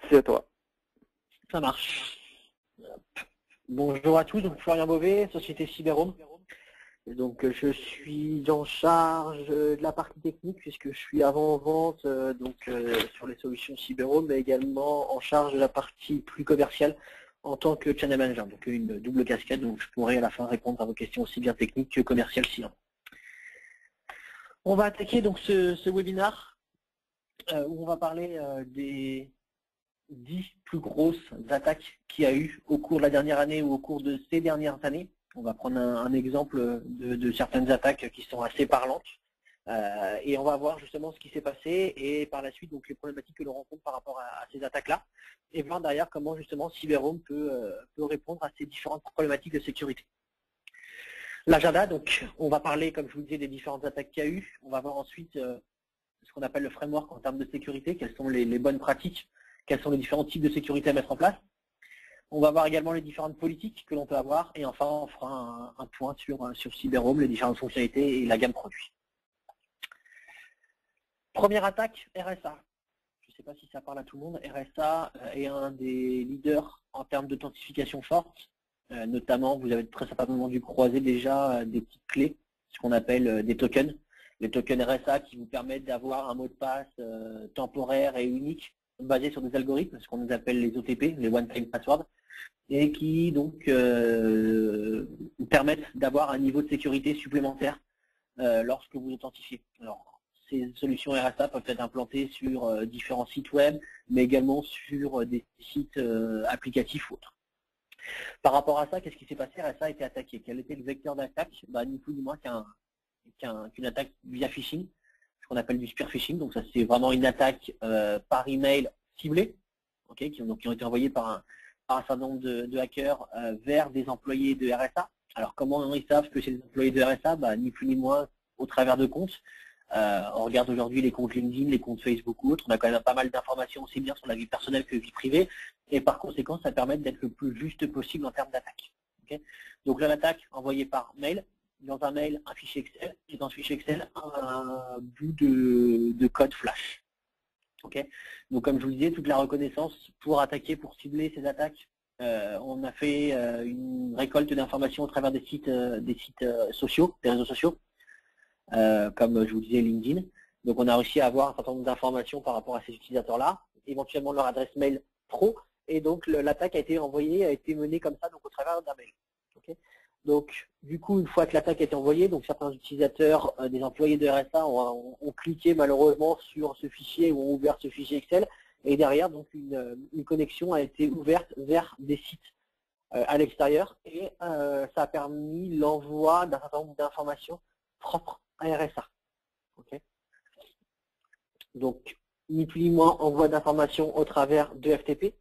C'est à toi. Ça marche. Bonjour à tous, donc Florian Beauvais, Société Cyberhome. Donc je suis en charge de la partie technique puisque je suis avant-vente sur les solutions Cyberhome, mais également en charge de la partie plus commerciale en tant que channel manager. Donc une double casquette, donc je pourrai à la fin répondre à vos questions aussi bien techniques que commerciales si. On va attaquer donc ce webinaire où on va parler des 10 plus grosses attaques qu'il y a eu au cours de la dernière année ou au cours de ces dernières années. On va prendre un exemple de certaines attaques qui sont assez parlantes et on va voir justement ce qui s'est passé et par la suite donc les problématiques que l'on rencontre par rapport à ces attaques-là et voir derrière comment justement Cyberhome peut répondre à ces différentes problématiques de sécurité. L'agenda, donc on va parler, comme je vous disais, des différentes attaques qu'il y a eu. On va voir ensuite ce qu'on appelle le framework en termes de sécurité, quelles sont les bonnes pratiques, quels sont les différents types de sécurité à mettre en place. On va voir également les différentes politiques que l'on peut avoir et enfin on fera un point sur Cyberhome, les différentes fonctionnalités et la gamme produit. Première attaque, RSA. Je ne sais pas si ça parle à tout le monde. RSA est un des leaders en termes d'authentification forte. Notamment, vous avez très certainement dû croiser déjà des petites clés, ce qu'on appelle des tokens. Les tokens RSA qui vous permettent d'avoir un mot de passe temporaire et unique basé sur des algorithmes, ce qu'on nous appelle les OTP, les One-Time Passwords, et qui donc permettent d'avoir un niveau de sécurité supplémentaire lorsque vous authentifiez. Alors, ces solutions RSA peuvent être implantées sur différents sites web, mais également sur des sites applicatifs ou autres. Par rapport à ça, qu'est-ce qui s'est passé? RSA a été attaqué. Quel était le vecteur d'attaque? Ni plus ni moins qu'une attaque via phishing, ce qu'on appelle du spear phishing. Donc ça c'est vraiment une attaque par email ciblée, okay, qui ont été envoyées par un certain nombre de hackers vers des employés de RSA. Alors comment ils savent que c'est des employés de RSA? Ni plus ni moins au travers de comptes. On regarde aujourd'hui les comptes LinkedIn, les comptes Facebook ou autres, on a quand même pas mal d'informations aussi bien sur la vie personnelle que vie privée, et par conséquent ça permet d'être le plus juste possible en termes d'attaque. Okay, donc là l'attaque envoyée par mail, dans un mail un fichier Excel, et dans ce fichier Excel un bout de code flash. Okay, donc comme je vous le disais, toute la reconnaissance pour attaquer, pour cibler ces attaques, on a fait une récolte d'informations au travers des sites sociaux, des réseaux sociaux, comme je vous disais LinkedIn. Donc on a réussi à avoir un certain nombre d'informations par rapport à ces utilisateurs-là, éventuellement leur adresse mail pro, et donc l'attaque a été menée comme ça, donc au travers d'un mail. Okay, donc du coup, une fois que l'attaque a été envoyée, donc certains utilisateurs, des employés de RSA ont cliqué malheureusement sur ce fichier ou ont ouvert ce fichier Excel, et derrière donc une connexion a été ouverte vers des sites à l'extérieur, et ça a permis l'envoi d'un certain nombre d'informations propres à RSA. Okay, donc, ni plus ni moins, envoi d'informations au travers de FTP,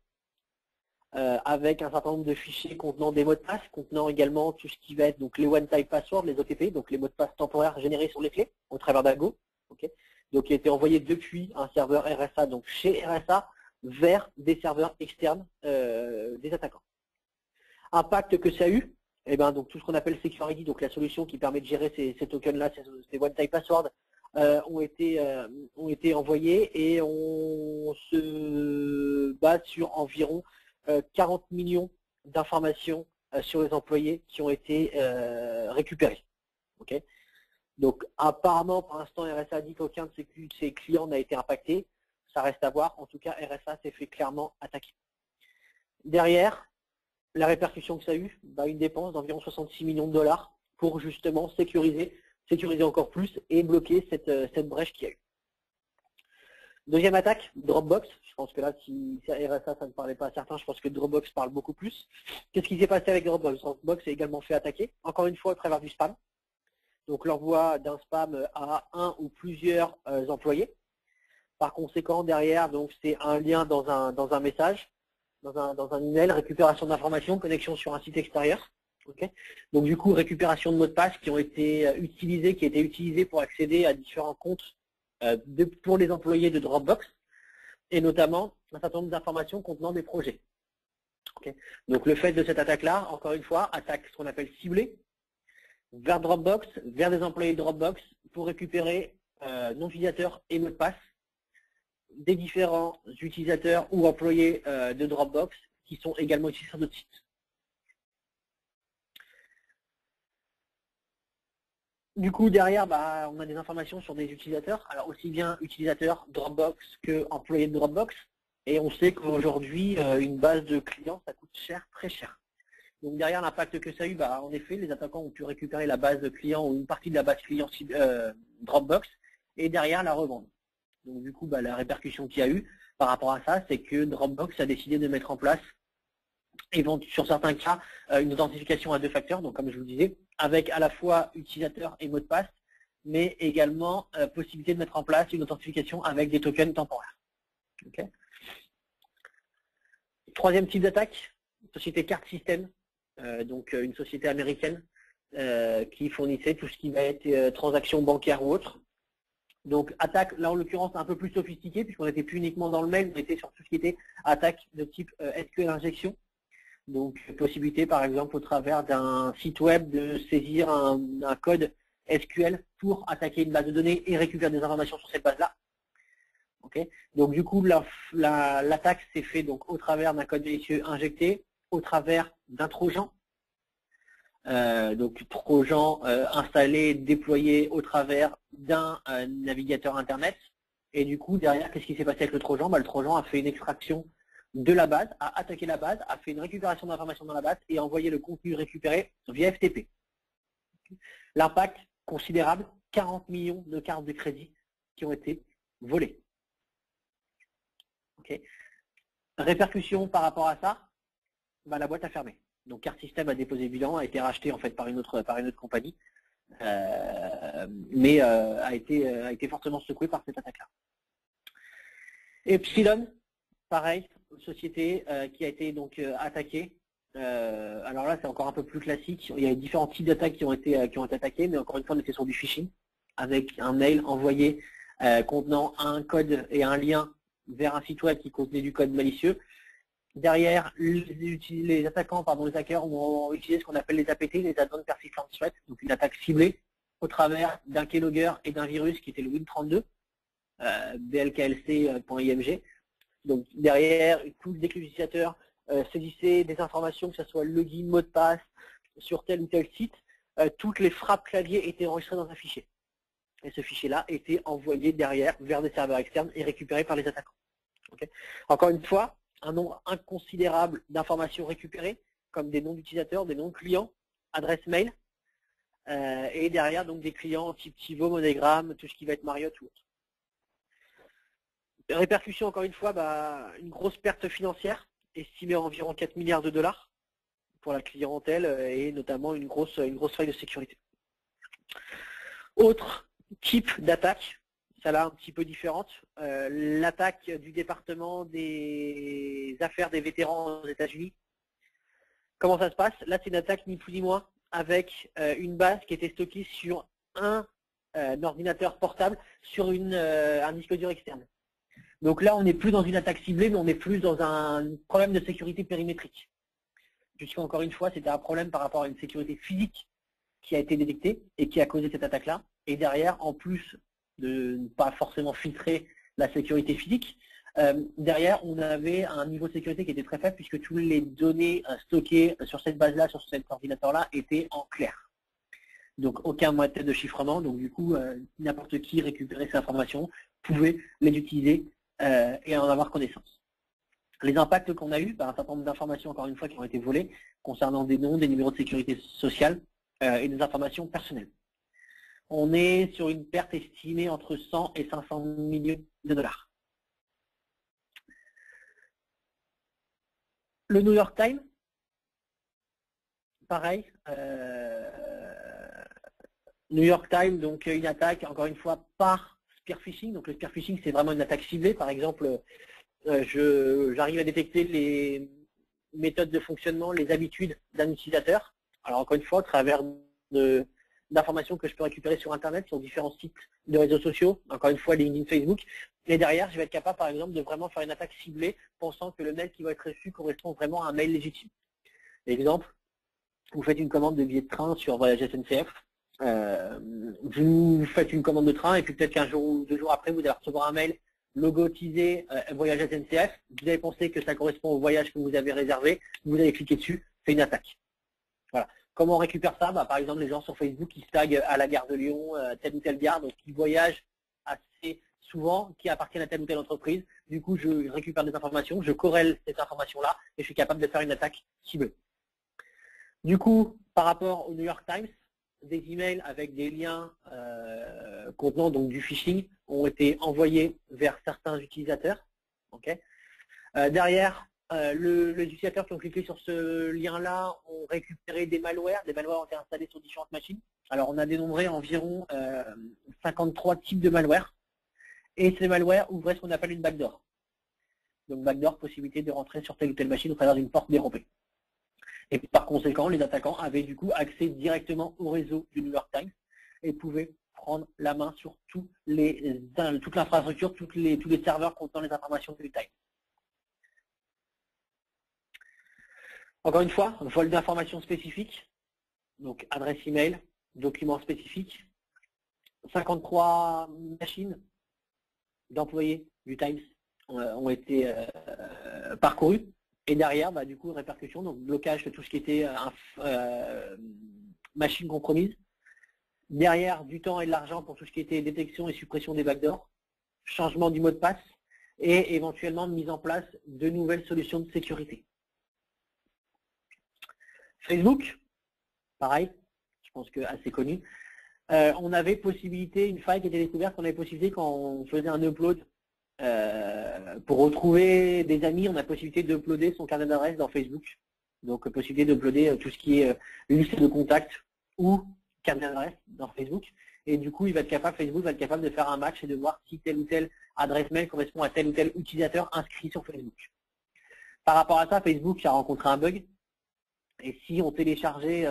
avec un certain nombre de fichiers contenant des mots de passe, contenant également tout ce qui va être donc les one-time passwords, les OTP, donc les mots de passe temporaires générés sur les clés, au travers d'Ago. Okay, donc, qui a été envoyé depuis un serveur RSA, donc chez RSA, vers des serveurs externes des attaquants. Impact que ça a eu, eh ben, donc tout ce qu'on appelle Security, donc la solution qui permet de gérer ces tokens-là, ces one-time passwords, ont été envoyés, et on se base sur environ 40 millions d'informations sur les employés qui ont été récupérées. Okay, donc apparemment, pour l'instant, RSA dit qu'aucun de ses clients n'a été impacté. Ça reste à voir. En tout cas, RSA s'est fait clairement attaquer. Derrière, la répercussion que ça a eu, une dépense d'environ 66 millions de dollars pour justement sécuriser encore plus et bloquer cette brèche qu'il y a eu. Deuxième attaque, Dropbox. Je pense que là, si RSA ça ne parlait pas à certains, je pense que Dropbox parle beaucoup plus. Qu'est-ce qui s'est passé avec Dropbox? Dropbox est également fait attaquer, encore une fois au travers du spam. Donc l'envoi d'un spam à un ou plusieurs employés. Par conséquent, derrière, donc c'est un lien dans un message, dans un email, récupération d'informations, connexion sur un site extérieur. Okay, donc du coup, récupération de mots de passe qui ont été utilisés pour accéder à différents comptes pour les employés de Dropbox, et notamment un certain nombre d'informations contenant des projets. Okay, donc le fait de cette attaque-là, encore une fois, attaque ce qu'on appelle ciblée, vers Dropbox, vers des employés de Dropbox, pour récupérer nom d'utilisateur et mot de passe des différents utilisateurs ou employés de Dropbox qui sont également utilisés sur d'autres sites. Du coup, derrière, on a des informations sur des utilisateurs, alors aussi bien utilisateurs Dropbox que employés de Dropbox. Et on sait qu'aujourd'hui, une base de clients, ça coûte cher, très cher. Donc derrière l'impact que ça a eu, en effet, les attaquants ont pu récupérer la base de clients ou une partie de la base client Dropbox et derrière la revendre. Donc du coup, la répercussion qu'il y a eu par rapport à ça, c'est que Dropbox a décidé de mettre en place, et sur certains cas, une authentification à 2 facteurs, donc comme je vous le disais, avec à la fois utilisateur et mot de passe, mais également possibilité de mettre en place une authentification avec des tokens temporaires. Okay. Troisième type d'attaque, société Card System, donc une société américaine qui fournissait tout ce qui va être transactions bancaires ou autres. Donc attaque, là en l'occurrence un peu plus sophistiquée, puisqu'on n'était plus uniquement dans le mail, on était sur tout ce qui était attaque de type SQL injection. Donc possibilité par exemple au travers d'un site web de saisir un code SQL pour attaquer une base de données et récupérer des informations sur cette base-là. Okay. Donc du coup l'attaque s'est faite donc au travers d'un code malicieux injecté, au travers d'un trojan. Donc trojan installé, déployé au travers d'un navigateur internet. Et du coup derrière, qu'est-ce qui s'est passé avec le trojan? Le trojan a fait une extraction de la base, a attaqué la base, a fait une récupération d'informations dans la base et a envoyé le contenu récupéré via FTP. L'impact considérable, 40 millions de cartes de crédit qui ont été volées. Okay. Répercussion par rapport à ça, la boîte a fermé. Donc Card System a déposé bilan, a été racheté en fait par une autre compagnie, mais a été fortement secoué par cette attaque-là. Epsilon, pareil, société qui a été donc attaquée. Alors là, c'est encore un peu plus classique. Il y a différents types d'attaques qui ont été attaqués, mais encore une fois, on était sur du phishing avec un mail envoyé contenant un code et un lien vers un site web qui contenait du code malicieux. Derrière, les attaquants, les hackers ont utilisé ce qu'on appelle les APT, les Advanced Persistent Threats, donc une attaque ciblée au travers d'un keylogger et d'un virus qui était le Win32, blklc.img. Donc derrière, dès que l'utilisateur saisissait des informations, que ce soit le login, mot de passe, sur tel ou tel site, toutes les frappes clavier étaient enregistrées dans un fichier. Et ce fichier-là était envoyé derrière vers des serveurs externes et récupéré par les attaquants. Okay. Encore une fois, un nombre inconsidérable d'informations récupérées, comme des noms d'utilisateurs, des noms de clients, adresse mail, et derrière donc des clients type Tivo, MoneyGram, tout ce qui va être Marriott ou autre. Répercussion, encore une fois, une grosse perte financière, estimée à environ 4 milliards de dollars pour la clientèle et notamment une grosse faille de sécurité. Autre type d'attaque, celle-là un petit peu différente, l'attaque du département des affaires des vétérans aux États-Unis. Comment ça se passe? Là, c'est une attaque ni plus ni moins avec une base qui était stockée sur un ordinateur portable sur un disque dur externe. Donc là, on n'est plus dans une attaque ciblée, mais on est plus dans un problème de sécurité périmétrique. Puisqu'encore une fois, c'était un problème par rapport à une sécurité physique qui a été détectée et qui a causé cette attaque-là. Et derrière, en plus de ne pas forcément filtrer la sécurité physique, derrière, on avait un niveau de sécurité qui était très faible puisque toutes les données stockées sur cette base-là, sur cet ordinateur-là, étaient en clair. Donc aucun moyen de chiffrement, donc du coup, n'importe qui récupérait ces informations, pouvait les utiliser et en avoir connaissance. Les impacts qu'on a eu, un certain nombre d'informations, encore une fois, qui ont été volées, concernant des noms, des numéros de sécurité sociale et des informations personnelles. On est sur une perte estimée entre 100 et 500 millions de dollars. Le New York Times, pareil. New York Times, donc une attaque, encore une fois, par spear phishing. Donc le spear phishing, c'est vraiment une attaque ciblée. Par exemple, j'arrive à détecter les méthodes de fonctionnement, les habitudes d'un utilisateur. Alors encore une fois, au travers d'informations que je peux récupérer sur Internet, sur différents sites de réseaux sociaux, encore une fois LinkedIn, Facebook. Et derrière, je vais être capable, par exemple, de vraiment faire une attaque ciblée, pensant que le mail qui va être reçu correspond vraiment à un mail légitime. Exemple, vous faites une commande de billet de train sur Voyage SNCF. Vous faites une commande de train et puis peut-être qu'un jour ou 2 jours après, vous allez recevoir un mail logotisé voyage SNCF, vous avez pensé que ça correspond au voyage que vous avez réservé, vous allez cliquer dessus, c'est une attaque. Voilà. Comment on récupère ça? Par exemple, les gens sur Facebook qui taguent à la gare de Lyon, telle ou telle gare, donc qui voyagent assez souvent, qui appartiennent à telle ou telle entreprise. Du coup, je récupère des informations, je corrèle cette information-là et je suis capable de faire une attaque ciblée. Du coup, par rapport au New York Times, des emails avec des liens contenant donc du phishing ont été envoyés vers certains utilisateurs. Okay. Derrière, les utilisateurs qui ont cliqué sur ce lien-là ont récupéré des malwares. Des malwares ont été installés sur différentes machines. Alors, on a dénombré environ 53 types de malwares. Et ces malwares ouvraient ce qu'on appelle une backdoor. Donc, backdoor, possibilité de rentrer sur telle ou telle machine au travers d'une porte dérobée. Et par conséquent, les attaquants avaient du coup accès directement au réseau du New York Times et pouvaient prendre la main sur toute l'infrastructure, tous les serveurs contenant les informations du Times. Encore une fois, vol d'informations spécifiques, donc adresse email, documents spécifiques, 53 machines d'employés du Times ont été parcourues. Et derrière, du coup, répercussion, donc blocage de tout ce qui était machine compromise. Derrière, du temps et de l'argent pour tout ce qui était détection et suppression des backdoors, changement du mot de passe et éventuellement mise en place de nouvelles solutions de sécurité. Facebook, pareil, je pense que assez connu. On avait possibilité, une faille qui était découverte, qu'on avait possibilité quand on faisait un upload pour retrouver des amis, on a possibilité d'uploader son carnet d'adresse dans Facebook. Donc possibilité d'uploader tout ce qui est liste de contacts ou carnet d'adresse dans Facebook. Et du coup, Facebook va être capable de faire un match et de voir si telle ou telle adresse mail correspond à tel ou tel utilisateur inscrit sur Facebook. Par rapport à ça, Facebook a rencontré un bug. Et si on téléchargeait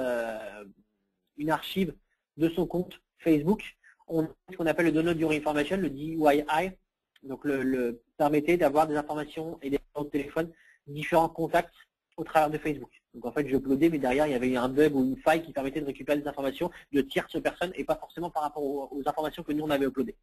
une archive de son compte Facebook, on a ce qu'on appelle le Download Your Information, le DYI. Donc, le permettait d'avoir des informations et des numéros de téléphone, différents contacts au travers de Facebook. Donc, en fait, je uploadais, mais derrière, il y avait un bug ou une faille qui permettait de récupérer des informations de tierces personnes et pas forcément par rapport aux informations que nous, on avait uploadées.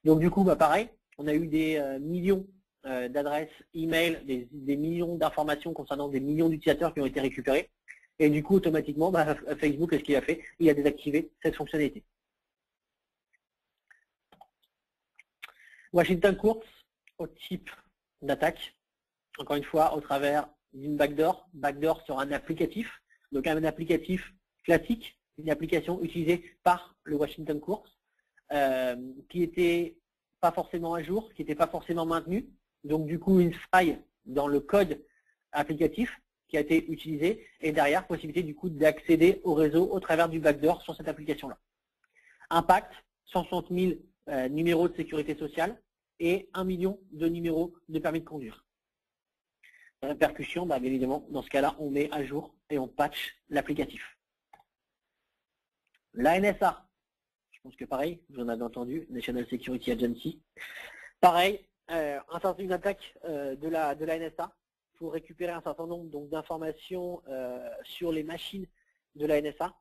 Donc, du coup, pareil, on a eu des millions d'adresses email, des millions d'informations concernant des millions d'utilisateurs qui ont été récupérés. Et du coup, automatiquement, Facebook, qu'est-ce qu'il a fait? Il a désactivé cette fonctionnalité. Washington Courts, autre type d'attaque, encore une fois, au travers d'une backdoor sur un applicatif, donc un applicatif classique, une application utilisée par le Washington Courts, qui n'était pas forcément à jour, qui n'était pas forcément maintenue, donc du coup une faille dans le code applicatif qui a été utilisé, et derrière, possibilité du coup d'accéder au réseau au travers du backdoor sur cette application-là. Impact, 160 000 numéros de sécurité sociale et 1 million de numéros de permis de conduire. Répercussion, bien évidemment, dans ce cas-là, on met à jour et on patch l'applicatif. La NSA, je pense que pareil, vous en avez entendu, National Security Agency. Pareil, une attaque de la NSA pour récupérer un certain nombre d'informations sur les machines de la NSA.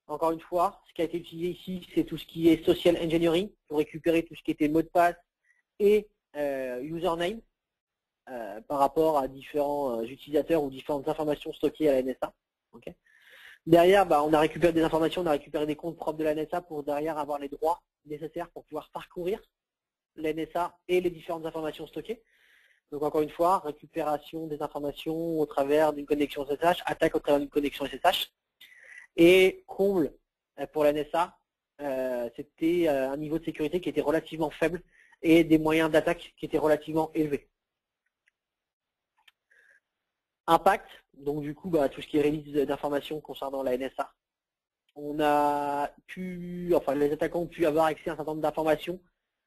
Encore une fois, ce qui a été utilisé ici, c'est tout ce qui est social engineering, pour récupérer tout ce qui était mot de passe et username par rapport à différents utilisateurs ou différentes informations stockées à la NSA. Okay. Derrière, on a récupéré des informations, on a récupéré des comptes propres de la NSA pour derrière avoir les droits nécessaires pour pouvoir parcourir la NSA et les différentes informations stockées. Donc encore une fois, récupération des informations au travers d'une connexion SSH, attaque au travers d'une connexion SSH. Et comble pour la NSA, c'était un niveau de sécurité qui était relativement faible et des moyens d'attaque qui étaient relativement élevés. Impact, donc du coup, tout ce qui est release d'informations concernant la NSA. On a pu, les attaquants ont pu avoir accès à un certain nombre d'informations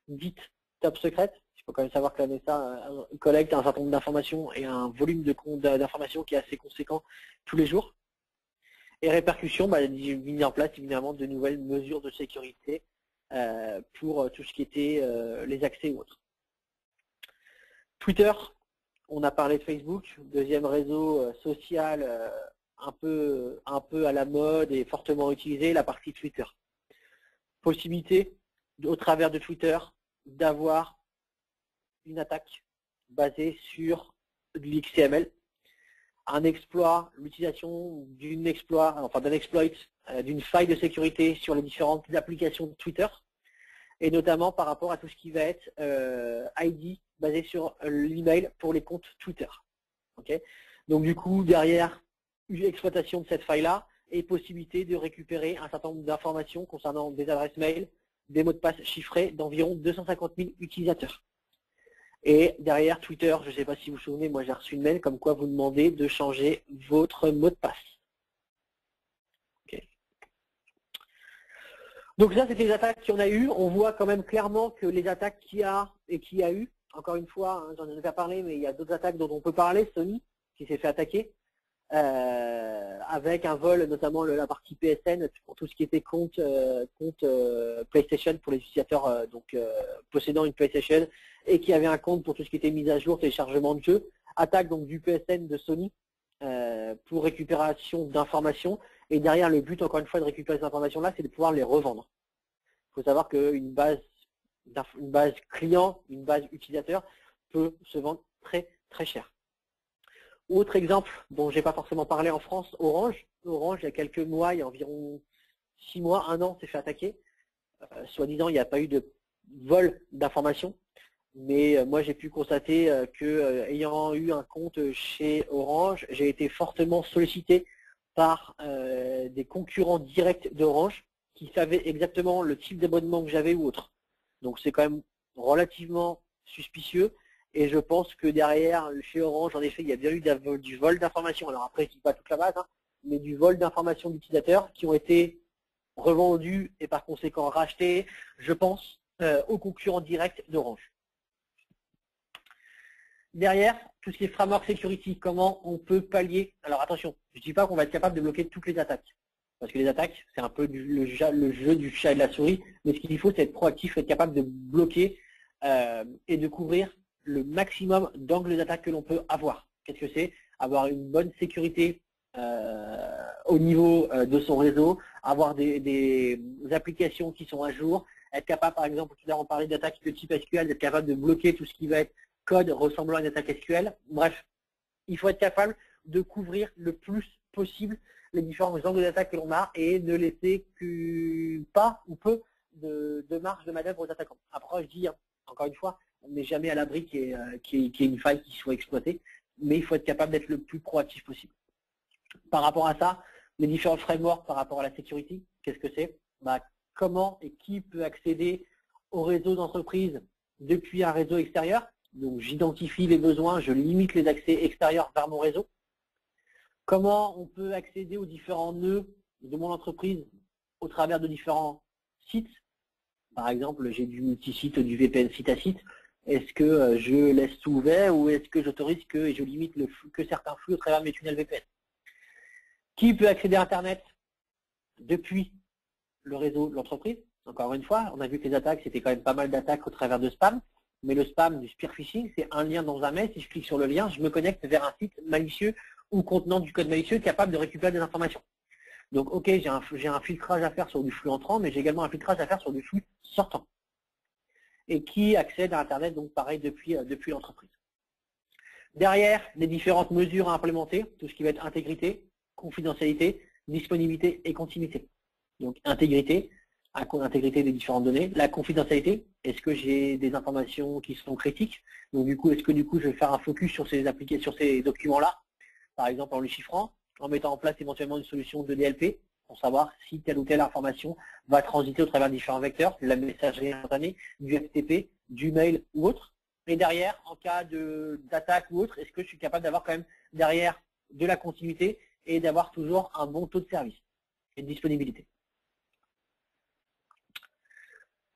dites top secrètes. Il faut quand même savoir que la NSA collecte un certain nombre d'informations et un volume d'informations qui est assez conséquent tous les jours. Et répercussions, mis en place évidemment de nouvelles mesures de sécurité pour tout ce qui était les accès ou autres. Twitter, on a parlé de Facebook, deuxième réseau social un peu à la mode et fortement utilisé, la partie Twitter. Possibilité, au travers de Twitter, d'avoir une attaque basée sur de l'XML, un exploit, l'utilisation d'un exploit, d'une faille de sécurité sur les différentes applications de Twitter, et notamment par rapport à tout ce qui va être ID basé sur l'email pour les comptes Twitter. Okay. Donc du coup, derrière, exploitation de cette faille-là et possibilité de récupérer un certain nombre d'informations concernant des adresses mail, des mots de passe chiffrés d'environ 250 000 utilisateurs. Et derrière Twitter, je ne sais pas si vous vous souvenez, moi j'ai reçu une mail comme quoi vous demandez de changer votre mot de passe. Okay. Donc ça, c'était les attaques qu'il y en a eu. On voit quand même clairement que les attaques qu'il y a et qu'il y a eu, encore une fois, hein, j'en ai déjà parlé, mais il y a d'autres attaques dont on peut parler. Sony, qui s'est fait attaquer, avec un vol, notamment la partie PSN, pour tout ce qui était compte PlayStation pour les utilisateurs possédant une PlayStation, et qui avait un compte pour tout ce qui était mise à jour, téléchargement de jeux. Attaque donc du PSN de Sony pour récupération d'informations. Et derrière, le but, encore une fois, de récupérer ces informations-là, c'est de pouvoir les revendre. Il faut savoir qu'une base client, une base utilisateur peut se vendre très très cher. Autre exemple dont je n'ai pas forcément parlé en France, Orange. Orange, il y a quelques mois, il y a environ 6 mois, 1 an, s'est fait attaquer. Soi-disant, il n'y a pas eu de vol d'informations. Mais moi, j'ai pu constater que, ayant eu un compte chez Orange, j'ai été fortement sollicité par des concurrents directs d'Orange qui savaient exactement le type d'abonnement que j'avais ou autre. Donc c'est quand même relativement suspicieux, et je pense que derrière, chez Orange, en effet, il y a bien eu du vol d'informations. Alors après, je ne dis pas toute la base, hein, mais du vol d'informations d'utilisateurs qui ont été revendus et par conséquent rachetés, je pense, aux concurrents directs d'Orange. Derrière, tout ce qui est framework security, comment on peut pallier. Alors attention, je ne dis pas qu'on va être capable de bloquer toutes les attaques. Parce que les attaques, c'est un peu le jeu du chat et de la souris. Mais ce qu'il faut, c'est être proactif, être capable de bloquer et de couvrir le maximum d'angles d'attaque que l'on peut avoir. Qu'est-ce que c'est? Avoir une bonne sécurité au niveau de son réseau, avoir des applications qui sont à jour, être capable, par exemple, tout à l'heure on parlait d'attaques de type SQL, d'être capable de bloquer tout ce qui va être code ressemblant à une attaque SQL. Bref, il faut être capable de couvrir le plus possible les différents angles d'attaque que l'on a et ne laisser que pas ou peu de marge de manœuvre aux attaquants. Après, je dis, encore une fois, on n'est jamais à l'abri qu'il y ait une faille qui soit exploitée, mais il faut être capable d'être le plus proactif possible. Par rapport à ça, les différents frameworks par rapport à la sécurité, qu'est-ce que c'est? Comment et qui peut accéder au réseau d'entreprise depuis un réseau extérieur? Donc j'identifie les besoins, je limite les accès extérieurs vers mon réseau. Comment on peut accéder aux différents nœuds de mon entreprise au travers de différents sites? Par exemple, j'ai du multisite, du VPN site à site. Est-ce que je laisse tout ouvert ou est-ce que j'autorise et je limite que certains flux au travers de mes tunnels VPN? Qui peut accéder à Internet depuis le réseau de l'entreprise? Encore une fois, on a vu que les attaques, c'était quand même pas mal d'attaques au travers de spam. Mais le spam du spear phishing, c'est un lien dans un mail. Si je clique sur le lien, je me connecte vers un site malicieux ou contenant du code malicieux capable de récupérer des informations. Donc, ok, j'ai un filtrage à faire sur du flux entrant, mais j'ai également un filtrage à faire sur du flux sortant. Et qui accède à Internet, donc pareil, depuis l'entreprise. Derrière, les différentes mesures à implémenter, tout ce qui va être intégrité, confidentialité, disponibilité et continuité. Donc, intégrité des différentes données. La confidentialité, est-ce que j'ai des informations qui sont critiques? Donc du coup, est-ce que je vais faire un focus sur ces applications, sur ces documents-là, par exemple en les chiffrant, en mettant en place éventuellement une solution de DLP pour savoir si telle ou telle information va transiter au travers de différents vecteurs, de la messagerie instantanée, du FTP, du mail ou autre. Et derrière, en cas d'attaque ou autre, est-ce que je suis capable d'avoir quand même derrière de la continuité et d'avoir toujours un bon taux de service et de disponibilité.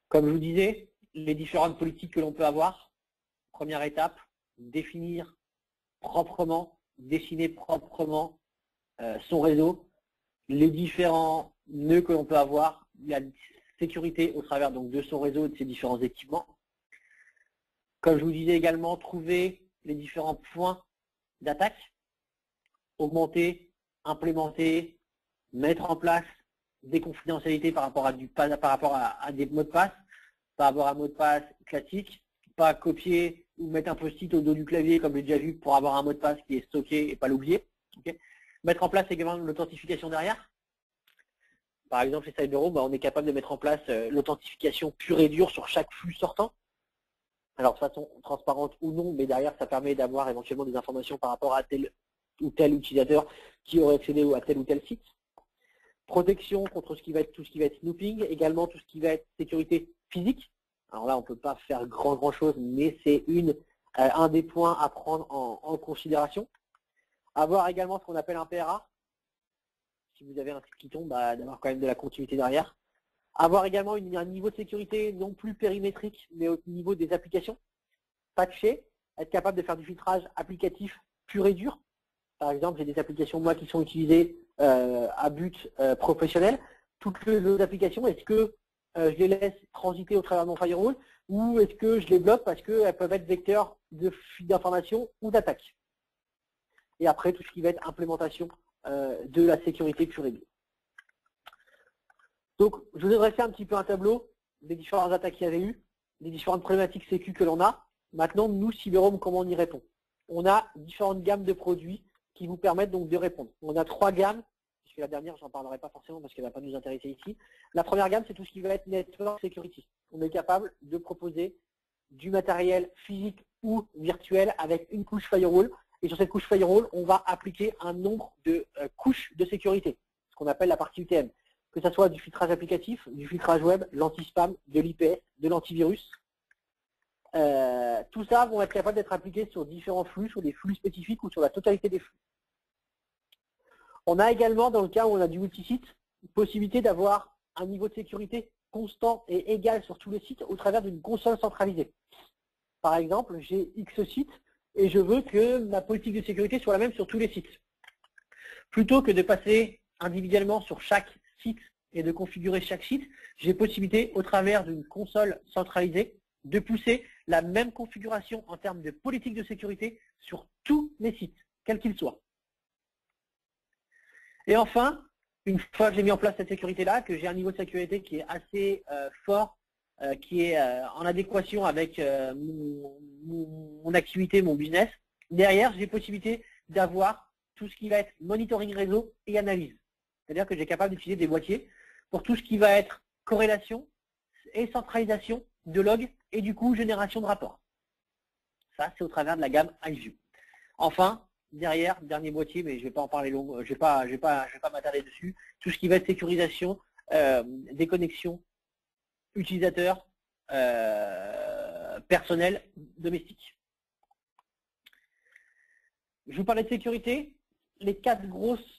Comme je vous disais, les différentes politiques que l'on peut avoir. Première étape, dessiner proprement son réseau, les différents nœuds que l'on peut avoir, la sécurité au travers donc, de son réseau et de ses différents équipements. Comme je vous disais également, trouver les différents points d'attaque, augmenter, implémenter, mettre en place des confidentialités par rapport à des mots de passe, par rapport à un mot de passe classique, pas copier ou mettre un post-it au dos du clavier comme j'ai déjà vu pour avoir un mot de passe qui est stocké et pas l'oublier. Okay. Mettre en place également l'authentification derrière. Par exemple, chez Cyberhome, on est capable de mettre en place l'authentification pure et dure sur chaque flux sortant. Alors de façon transparente ou non, mais derrière, ça permet d'avoir éventuellement des informations par rapport à tel ou tel utilisateur qui aurait accédé à tel ou tel site. Protection contre ce qui va être, tout ce qui va être snooping, également tout ce qui va être sécurité physique. Alors là, on ne peut pas faire grand chose, mais c'est un des points à prendre en considération. Avoir également ce qu'on appelle un PRA. Si vous avez un site qui tombe, d'avoir quand même de la continuité derrière. Avoir également un niveau de sécurité non plus périmétrique, mais au niveau des applications. Patcher, être capable de faire du filtrage applicatif pur et dur. Par exemple, j'ai des applications, moi, qui sont utilisées à but professionnel. Toutes les autres applications, est-ce que je les laisse transiter au travers de mon firewall ou est-ce que je les bloque parce qu'elles peuvent être vecteurs de fuite d'informations ou d'attaque. Et après, tout ce qui va être implémentation de la sécurité pure et dure. Donc, je vous ai dressé un petit peu un tableau des différentes attaques qu'il y avait eu, des différentes problématiques sécu que l'on a. Maintenant, nous, Cyberhome, comment on y répond? On a différentes gammes de produits qui vous permettent donc de répondre. On a 3 gammes, puisque la dernière, j'en parlerai pas forcément parce qu'elle ne va pas nous intéresser ici. La première gamme, c'est tout ce qui va être Network Security. On est capable de proposer du matériel physique ou virtuel avec une couche firewall. Et sur cette couche firewall, on va appliquer un nombre de couches de sécurité, ce qu'on appelle la partie UTM. Que ce soit du filtrage applicatif, du filtrage web, l'anti-spam, de l'IPS, de l'antivirus. Tout ça vont être capables d'être appliqués sur différents flux, sur des flux spécifiques ou sur la totalité des flux. On a également, dans le cas où on a du multisite, possibilité d'avoir un niveau de sécurité constant et égal sur tous les sites au travers d'une console centralisée. Par exemple, j'ai X sites et je veux que ma politique de sécurité soit la même sur tous les sites. Plutôt que de passer individuellement sur chaque site et de configurer chaque site, j'ai possibilité, au travers d'une console centralisée, de pousser la même configuration en termes de politique de sécurité sur tous mes sites, quels qu'ils soient. Et enfin, une fois que j'ai mis en place cette sécurité-là, que j'ai un niveau de sécurité qui est assez fort, qui est en adéquation avec mon activité, mon business, derrière, j'ai possibilité d'avoir tout ce qui va être monitoring réseau et analyse. C'est-à-dire que j'ai capable d'utiliser des boîtiers pour tout ce qui va être corrélation et centralisation de logs et du coup génération de rapports. Ça, c'est au travers de la gamme iView. Enfin, derrière, dernier boîtier, mais je ne vais pas en parler long, je ne vais pas m'attarder dessus, tout ce qui va être sécurisation des connexions utilisateurs personnels domestiques. Je vous parlais de sécurité, les 4 grosses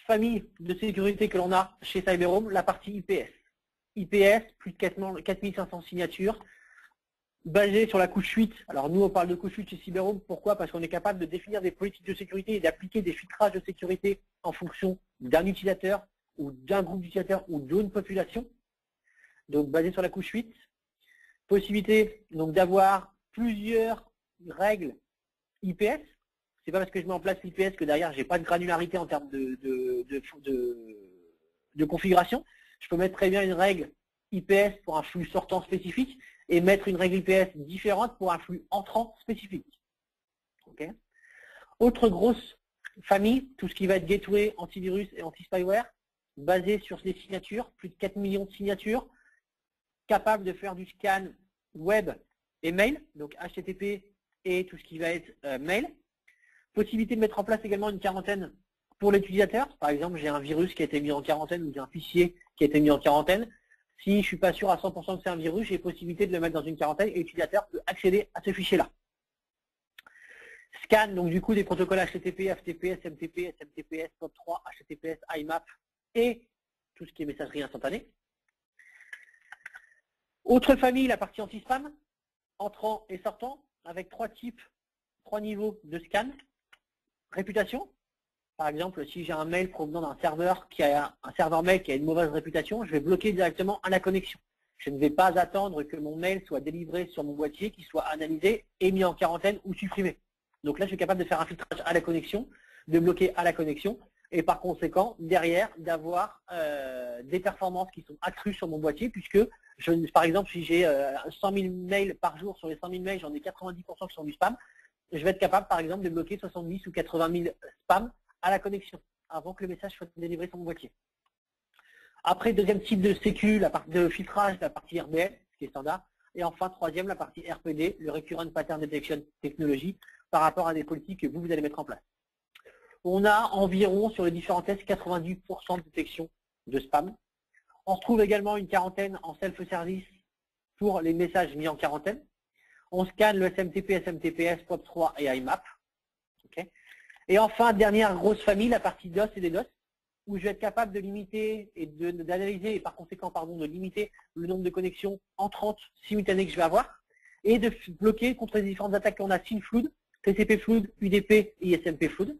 familles de sécurité que l'on a chez Cyberhome, la partie IPS. IPS, plus de 4500 signatures, basées sur la couche 8. Alors nous, on parle de couche 8 chez Cyberhome. Pourquoi? Parce qu'on est capable de définir des politiques de sécurité et d'appliquer des filtrages de sécurité en fonction d'un utilisateur ou d'un groupe d'utilisateurs ou d'une population. Donc basé sur la couche 8. Possibilité donc d'avoir plusieurs règles IPS. C'est pas parce que je mets en place l'IPS que derrière j'ai pas de granularité en termes de configuration. Je peux mettre très bien une règle IPS pour un flux sortant spécifique et mettre une règle IPS différente pour un flux entrant spécifique. Okay. Autre grosse famille, tout ce qui va être gateway, antivirus et anti-spyware, basé sur les signatures, plus de 4 millions de signatures, capable de faire du scan web et mail, donc HTTP et tout ce qui va être mail. Possibilité de mettre en place également une quarantaine pour l'utilisateur. Par exemple, j'ai un virus qui a été mis en quarantaine ou j'ai un fichier qui a été mis en quarantaine. Si je ne suis pas sûr à 100% que c'est un virus, j'ai possibilité de le mettre dans une quarantaine et l'utilisateur peut accéder à ce fichier-là. Scan, donc du coup des protocoles HTTP, FTP, SMTP, SMTP, POP3, HTTPS, IMAP et tout ce qui est messagerie instantanée. Autre famille, la partie anti-spam, entrant et sortant, avec 3 niveaux de scan. Réputation, par exemple, si j'ai un mail provenant d'un serveur qui a un serveur mail qui a une mauvaise réputation, je vais bloquer directement à la connexion. Je ne vais pas attendre que mon mail soit délivré sur mon boîtier, qu'il soit analysé et mis en quarantaine ou supprimé. Donc là, je suis capable de faire un filtrage à la connexion, de bloquer à la connexion et par conséquent, derrière, d'avoir des performances qui sont accrues sur mon boîtier puisque Par exemple, si j'ai 100 000 mails par jour, sur les 100 000 mails, j'en ai 90% qui sont du spam, je vais être capable, par exemple, de bloquer 70 ou 80 000 spams à la connexion, avant que le message soit délivré sur mon boîtier. Après, deuxième type de sécu, la partie de filtrage, la partie RBL, ce qui est standard. Et enfin, troisième, la partie RPD, le Recurrent Pattern Detection Technology, par rapport à des politiques que vous allez mettre en place. On a environ, sur les différents tests, 90% de détection de spam. On retrouve également une quarantaine en self-service pour les messages mis en quarantaine. On scanne le SMTP, SMTPS, POP3 et IMAP. Okay. Et enfin, dernière grosse famille, la partie DOS et DDoS, où je vais être capable de limiter et d'analyser et par conséquent de limiter le nombre de connexions entrantes simultanées que je vais avoir et de bloquer contre les différentes attaques qu'on a SYNFlood, TCP Flood, UDP et ISMP Flood.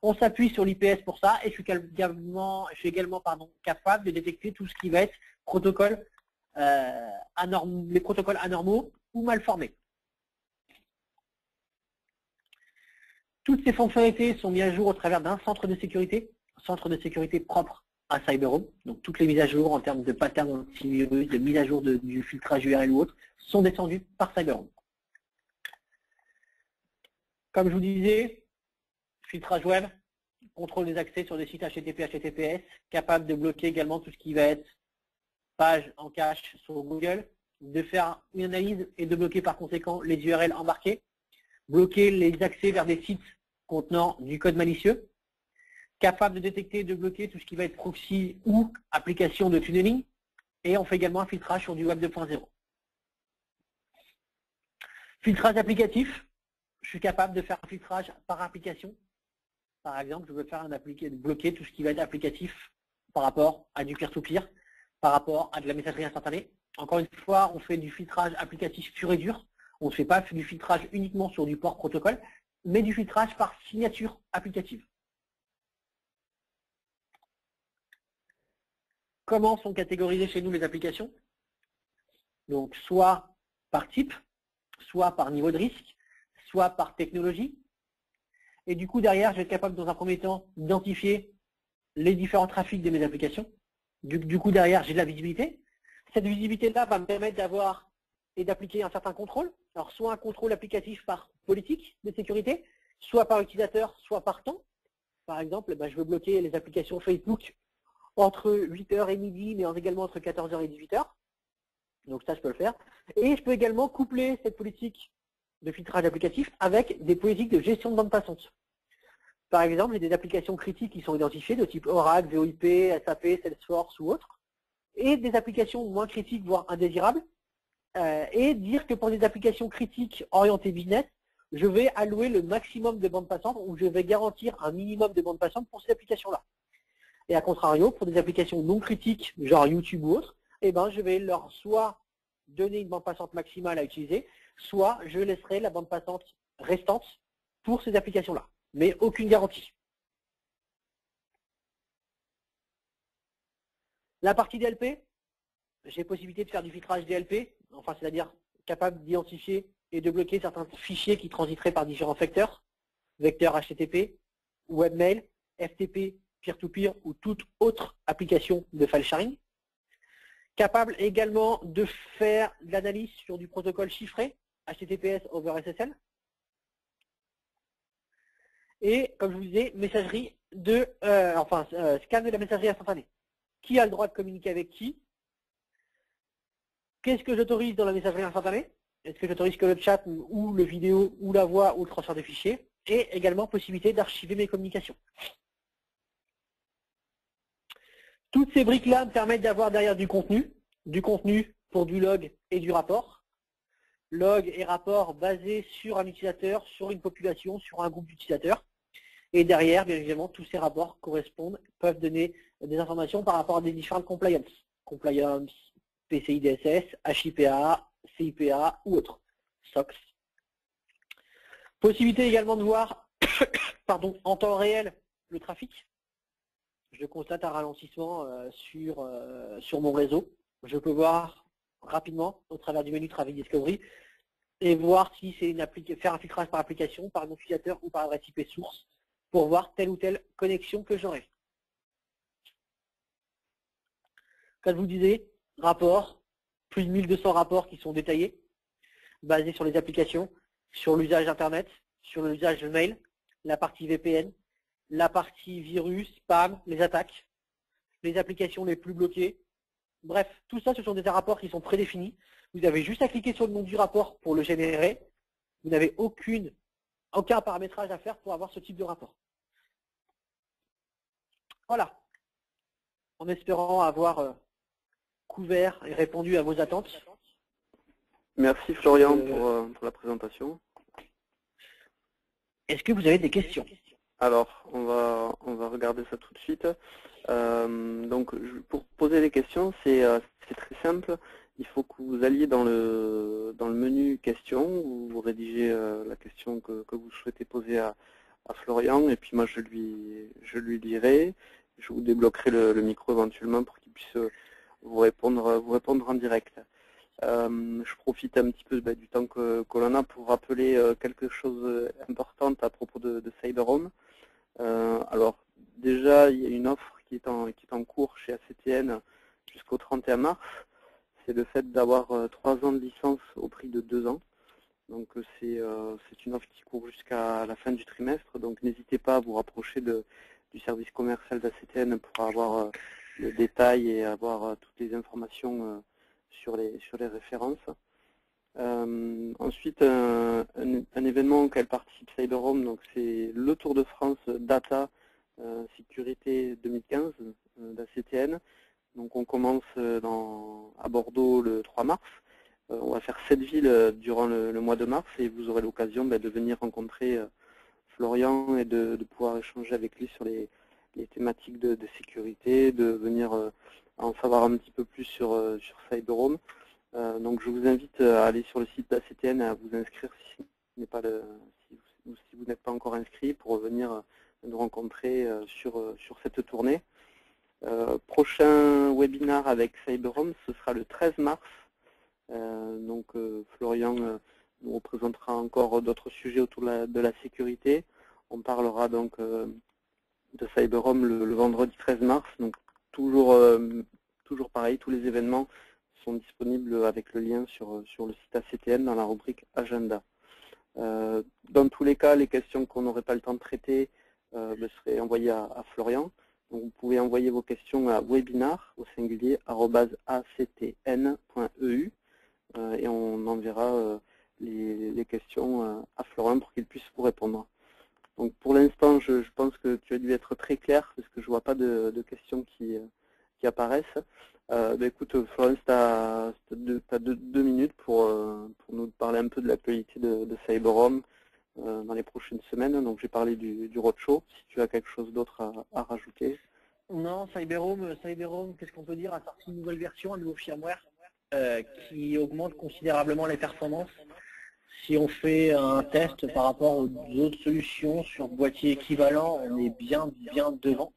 On s'appuie sur l'IPS pour ça et je suis également capable de détecter tout ce qui va être protocole, les protocoles anormaux ou mal formés. Toutes ces fonctionnalités sont mises à jour au travers d'un centre de sécurité propre à CyberHome. Donc toutes les mises à jour en termes de patterns antivirus, de mise à jour du filtrage URL ou autre, sont descendues par CyberHome. Comme je vous disais, filtrage web, contrôle des accès sur des sites HTTP, HTTPS, capable de bloquer également tout ce qui va être page en cache sur Google, de faire une analyse et de bloquer par conséquent les URL embarqués, bloquer les accès vers des sites contenant du code malicieux, capable de détecter et de bloquer tout ce qui va être proxy ou application de tunneling, et on fait également un filtrage sur du web 2.0. Filtrage applicatif, je suis capable de faire un filtrage par application. Par exemple, je veux faire bloquer tout ce qui va être applicatif par rapport à du peer-to-peer, par rapport à de la messagerie instantanée. Encore une fois, on fait du filtrage applicatif pur et dur. On ne fait pas du filtrage uniquement sur du port protocole, mais du filtrage par signature applicative. Comment sont catégorisées chez nous les applications? Donc, soit par type, soit par niveau de risque, soit par technologie. Et du coup, derrière, je vais être capable, dans un premier temps, d'identifier les différents trafics de mes applications. Du coup, derrière, j'ai de la visibilité. Cette visibilité-là va me permettre d'avoir et d'appliquer un certain contrôle. Alors, soit un contrôle applicatif par politique de sécurité, soit par utilisateur, soit par temps. Par exemple, je veux bloquer les applications Facebook entre 8h et midi, mais également entre 14h et 18h. Donc ça, je peux le faire. Et je peux également coupler cette politique de filtrage applicatif avec des politiques de gestion de bande passante. Par exemple, j'ai des applications critiques qui sont identifiées de type Oracle, VoIP, SAP, Salesforce ou autres, et des applications moins critiques, voire indésirables, et dire que pour des applications critiques orientées business, je vais allouer le maximum de bande passante ou je vais garantir un minimum de bande passante pour ces applications-là. Et à contrario, pour des applications non critiques, genre YouTube ou autre, je vais leur soit donner une bande passante maximale à utiliser, soit je laisserai la bande passante restante pour ces applications-là, mais aucune garantie. La partie DLP, j'ai possibilité de faire du filtrage DLP, enfin c'est-à-dire capable d'identifier et de bloquer certains fichiers qui transiteraient par différents vecteurs HTTP, webmail, FTP, peer-to-peer ou toute autre application de file sharing. Capable également de faire de l'analyse sur du protocole chiffré, HTTPS over SSL. Et, comme je vous disais, messagerie scan de la messagerie instantanée. Qui a le droit de communiquer avec qui? Qu'est-ce que j'autorise dans la messagerie instantanée? Est-ce que j'autorise que le chat ou le vidéo ou la voix ou le transfert de fichiers? Et également possibilité d'archiver mes communications. Toutes ces briques-là me permettent d'avoir derrière du contenu pour du log et du rapport. Log et rapport basés sur un utilisateur, sur une population, sur un groupe d'utilisateurs. Et derrière, bien évidemment, tous ces rapports peuvent donner des informations par rapport à des différentes compliance. Compliance, PCI DSS, HIPAA, CIPA ou autres. SOX. Possibilité également de voir en temps réel le trafic. Je constate un ralentissement sur mon réseau. Je peux voir rapidement au travers du menu Traffic Discovery et voir si c'est faire un filtrage par application, par un utilisateur ou par adresse IP source pour voir telle ou telle connexion que j'aurai. Comme je vous disais, rapport, plus de 1200 rapports qui sont détaillés, basés sur les applications, sur l'usage Internet, sur l'usage mail, la partie VPN, la partie virus, spam, les attaques, les applications les plus bloquées. Bref, tout ça, ce sont des rapports qui sont prédéfinis. Vous avez juste à cliquer sur le nom du rapport pour le générer. Vous n'avez aucun paramétrage à faire pour avoir ce type de rapport. Voilà. En espérant avoir couvert et répondu à vos attentes. Merci Florian pour la présentation. Est-ce que vous avez des questions? Alors, on va regarder ça tout de suite. Donc, pour poser des questions, c'est très simple. Il faut que vous alliez dans le menu questions, où vous rédigez la question que vous souhaitez poser à Florian, et puis moi je lui lirai. Je vous débloquerai le micro éventuellement pour qu'il puisse vous répondre en direct. Je profite un petit peu du temps que l'on a pour rappeler quelque chose d'important à propos de CyberHome. Alors déjà, il y a une offre qui est en cours chez ACTN jusqu'au 31 mars. C'est le fait d'avoir 3 ans de licence au prix de 2 ans. Donc c'est une offre qui court jusqu'à la fin du trimestre. Donc n'hésitez pas à vous rapprocher du service commercial d'ACTN pour avoir le détail et avoir toutes les informations sur les références. Ensuite, un événement auquel participe CyberHome, donc c'est le Tour de France Data Sécurité 2015 d'ACTN. Donc on commence à Bordeaux le 3 mars. On va faire 7 villes durant le mois de mars et vous aurez l'occasion de venir rencontrer Florian et de pouvoir échanger avec lui sur les thématiques de sécurité, de venir en savoir un petit peu plus sur CyberHome. Donc je vous invite à aller sur le site d'ACTN et à vous inscrire si vous n'êtes pas encore inscrit pour venir nous rencontrer sur cette tournée. Prochain webinaire avec CyberHome, ce sera le 13 mars. Donc Florian nous représentera encore d'autres sujets autour de la sécurité. On parlera donc de CyberHome le vendredi 13 mars. Donc toujours pareil, tous les événements sont disponibles avec le lien sur le site ACTN dans la rubrique Agenda. Dans tous les cas, les questions qu'on n'aurait pas le temps de traiter seraient envoyées à Florian. Donc vous pouvez envoyer vos questions à webinar au singulier @actn.eu et on enverra les questions à Florian pour qu'il puisse vous répondre. Donc pour l'instant, je pense que tu as dû être très clair parce que je ne vois pas de questions qui apparaissent. Écoute, Florence, tu as 2 minutes pour nous parler un peu de l'actualité de CyberHome dans les prochaines semaines. Donc j'ai parlé du roadshow, si tu as quelque chose d'autre à rajouter. Non, CyberHome, qu'est-ce qu'on peut dire, a sorti une nouvelle version, un nouveau firmware qui augmente considérablement les performances. Si on fait un test par rapport aux autres solutions sur boîtier équivalent, on est bien devant.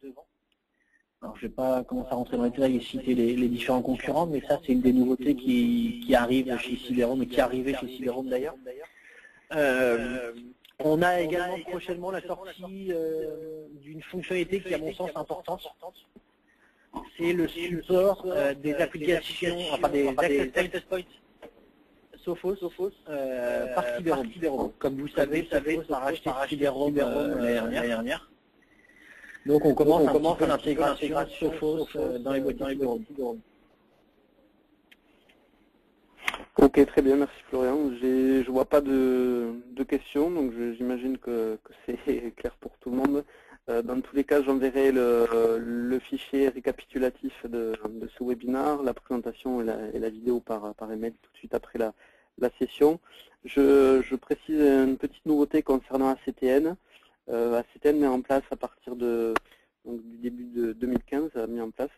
Alors, je ne vais pas commencer à rentrer dans les détails et citer les différents concurrents, mais ça, c'est une des nouveautés qui arrive chez CyberHome et qui est arrivée chez CyberHome d'ailleurs. On a également prochainement la sortie d'une fonctionnalité qui, à mon sens, importante. C'est le support des applications, enfin des access points Sophos par CyberHome. Comme vous savez, Sophos a racheté CyberHome l'année dernière. Donc on commence un peu l'intégration Sophos dans les boîtiers CyberHome. Ok, très bien, merci Florian. Je vois pas de questions, donc j'imagine que c'est clair pour tout le monde. Dans tous les cas, j'enverrai le fichier récapitulatif de ce webinaire, la présentation et la vidéo par email tout de suite après la session. Je précise une petite nouveauté concernant ACTN. ACTN met en place à partir du début de 2015, a mis en place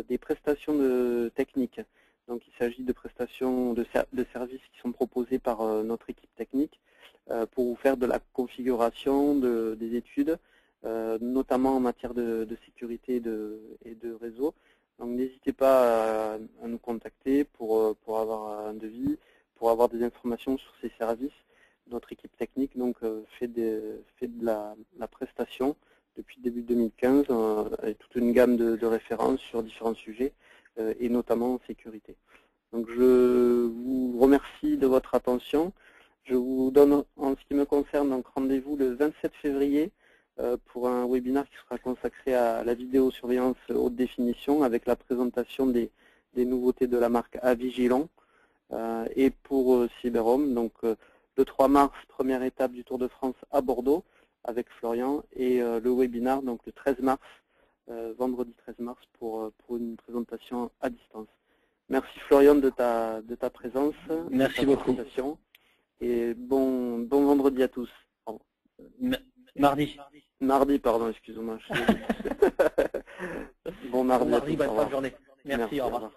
des prestations techniques. Donc il s'agit de prestations de services qui sont proposés par notre équipe technique pour vous faire de la configuration des études, notamment en matière de sécurité et de réseau. Donc n'hésitez pas à nous contacter pour avoir un devis, pour avoir des informations sur ces services. Notre équipe technique donc fait de la prestation depuis début 2015 avec toute une gamme de références sur différents sujets et notamment en sécurité. Donc je vous remercie de votre attention. Je vous donne, en ce qui me concerne, donc rendez-vous le 27 février pour un webinaire qui sera consacré à la vidéosurveillance haute définition avec la présentation des nouveautés de la marque Avigilon et pour Cyberhome. Donc le 3 mars, première étape du Tour de France à Bordeaux avec Florian et le webinaire donc le 13 mars, vendredi 13 mars pour une présentation à distance. Merci Florian de ta présence. Merci beaucoup. Et bon vendredi à tous. Mardi. Mardi, pardon, excusez-moi. Bon mardi, bonne fin de journée. Merci, au revoir.